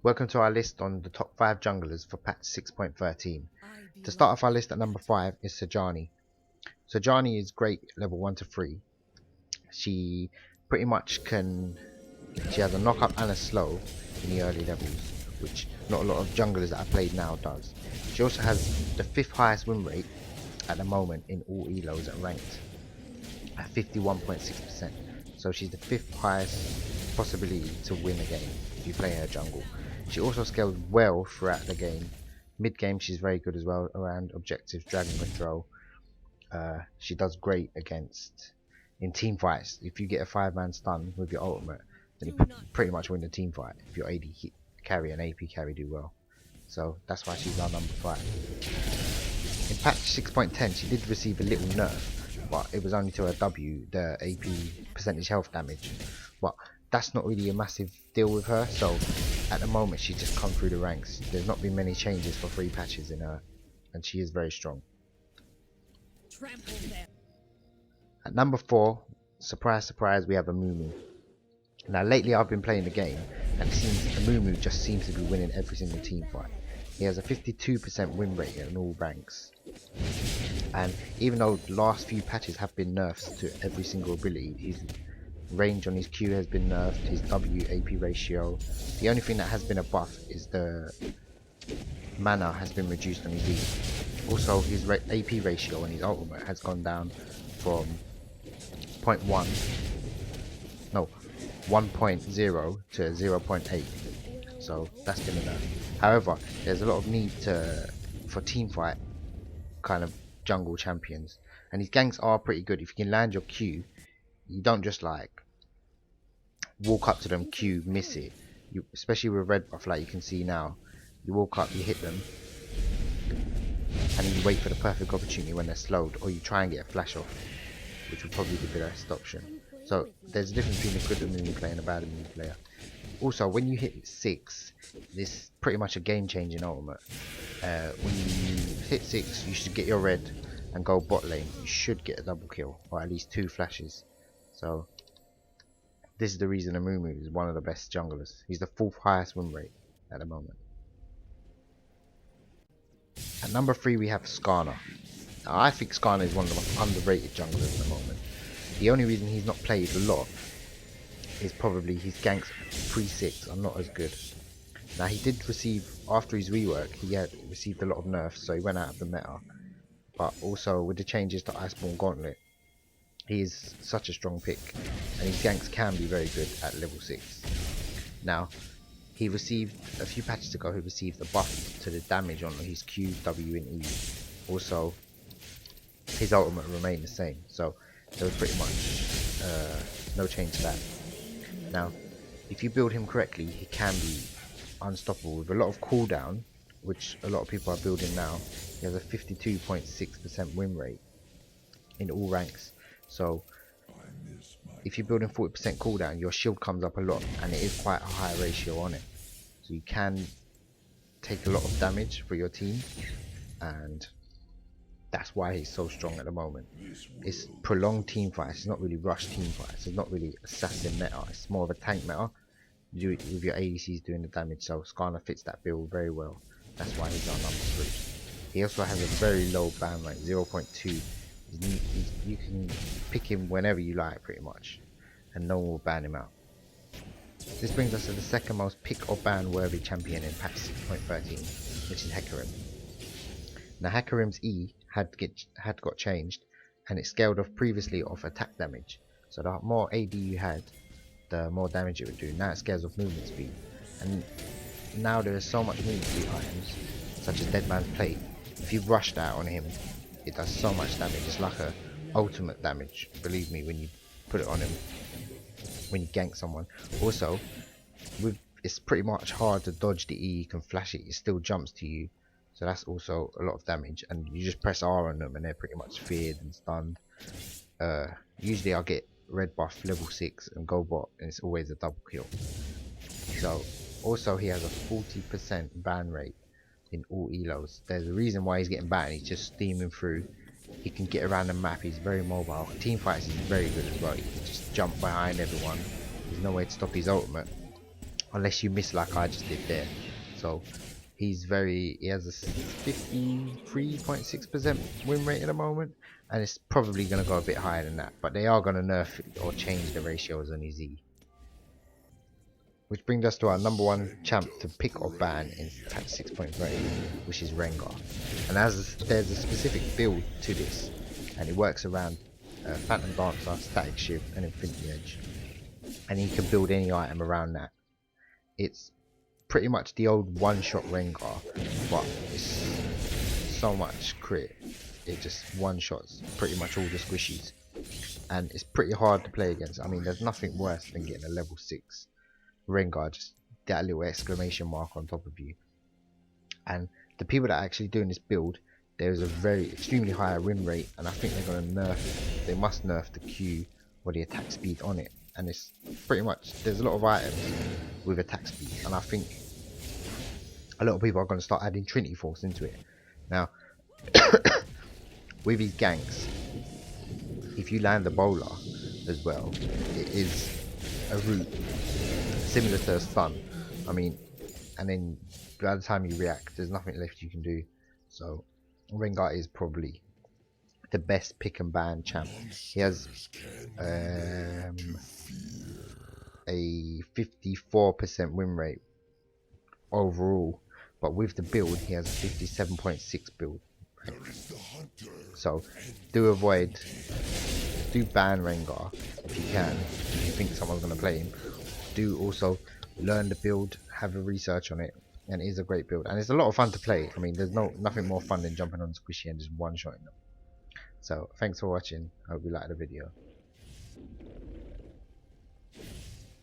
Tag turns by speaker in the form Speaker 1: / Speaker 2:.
Speaker 1: Welcome to our list on the top 5 junglers for patch 6.13. To start off our list at number 5 is Sejani. Sejani is great level 1 to 3. She pretty much she has a knock up and a slow in the early levels, which not a lot of junglers that I played now does. She also has the 5th highest win rate at the moment in all elos at ranked at 51.6%. So she's the 5th highest possibility to win a game if you play her jungle. She also scales well throughout the game. Mid game she's very good as well around objectives, dragon control. She does great in team fights. If you get a 5-man stun with your ultimate, then you pretty much win the team fight if your AD carry and AP carry do well. So that's why she's our number 5. In patch 6.10 she did receive a little nerf, but it was only to her W, the AP percentage health damage. But that's not really a massive deal with her, so at the moment she's just come through the ranks. There's not been many changes for 3 patches in her, and she is very strong. At number 4, surprise surprise, we have Amumu. Now lately I've been playing the game, and it seems Amumu just seems to be winning every single team fight. He has a 52% win rate in all ranks, and even though the last few patches have been nerfs to every single ability, his range on his Q has been nerfed, his W AP ratio. The only thing that has been a buff is the mana has been reduced on his E. Also his AP ratio on his ultimate has gone down from 1.0 to 0.8. So that's been a nerf. However, there's a lot of need for team fight kind of jungle champions, and his ganks are pretty good. If you can land your Q, you don't just like walk up to them, Q, miss it. Especially with red buff, like you can see now, you walk up, you hit them, and then you wait for the perfect opportunity when they're slowed, or you try and get a flash off, which would probably be the best option. So there's a difference between a good Amumu player and a bad Amumu player. Also, when you hit 6, this is pretty much a game-changing ultimate. When you hit 6, you should get your red and go bot lane. You should get a double kill, or at least 2 flashes. So this is the reason Amumu is one of the best junglers. He's the 4th highest win rate at the moment. At number 3 we have Skarner. Now, I think Skarner is one of the most underrated junglers at the moment. The only reason he's not played a lot is probably his ganks 3-6 are not as good. Now he did receive, after his rework, he had received a lot of nerfs, so he went out of the meta. But also with the changes to Iceborne Gauntlet, he is such a strong pick, and his ganks can be very good at level 6. Now, he received, a few patches ago, he received a buff to the damage on his Q, W and E. Also, his ultimate remained the same, so there was pretty much no change to that. Now, if you build him correctly, he can be unstoppable with a lot of cooldown, which a lot of people are building now. He has a 52.6% win rate in all ranks. So if you're building 40% cooldown, your shield comes up a lot, and it is quite a high ratio on it. So you can take a lot of damage for your team, and that's why he's so strong at the moment. It's prolonged team fights, it's not really rushed team fights, it's not really assassin meta, it's more of a tank meta. You do it with your ADCs doing the damage, so Skarner fits that bill very well. That's why he's our number 3. He also has a very low ban rate, 0.2. You can pick him whenever you like pretty much, and no one will ban him out. This brings us to the second most pick or ban worthy champion in patch 6.13, which is Hecarim. Now Hecarim's E had got changed, and it scaled off previously off attack damage, so the more AD you had, the more damage it would do. Now it scales off movement speed, and now there is so much movement speed items such as Dead Man's Plate. If you rush that on him, it does so much damage. It's like a ultimate damage, believe me, when you put it on him, when you gank someone. Also, it's pretty much hard to dodge the E. You can flash it, it still jumps to you, so that's also a lot of damage. And you just press R on them and they're pretty much feared and stunned. Usually I'll get red buff level 6 and go bot, and it's always a double kill. So also he has a 40% ban rate in all elos. There's a reason why he's getting banned. He's just steaming through. He can get around the map, he's very mobile. Team fights is very good as well. He can just jump behind everyone. There's no way to stop his ultimate. unless you miss like I just did there. So he has a 53.6% win rate at the moment, and it's probably going to go a bit higher than that, but they are going to nerf it or change the ratios on his E. Which brings us to our number one champ to pick or ban in patch 6.3, which is Rengar. And there's a specific build to this, and it works around Phantom Dancer, Static Shift, and Infinity Edge. And you can build any item around that. It's pretty much the old one-shot Rengar, but it's so much crit. It just one-shots pretty much all the squishies, and it's pretty hard to play against. I mean, there's nothing worse than getting a level 6 Rengar, just that little exclamation mark on top of you. And the people that are actually doing this build, there's a very extremely high win rate, and I think they're going to they must nerf the Q or the attack speed on it. And it's pretty much, there's a lot of items with attack speed, and I think a lot of people are going to start adding Trinity Force into it. Now, with these ganks, if you land the bowler as well, it is a route similar to a stun. I mean, and then by the time you react, there's nothing left you can do. So Rengar is probably the best pick and ban champ. He has a 54% win rate overall, but with the build he has a 57.6 build rate. So do ban Rengar if you can, if you think someone's going to play him. Do also learn the build, have a research on it, and it is a great build, and it's a lot of fun to play. I mean, there's nothing more fun than jumping on squishy and just one-shotting them. So thanks for watching. I hope you liked the video.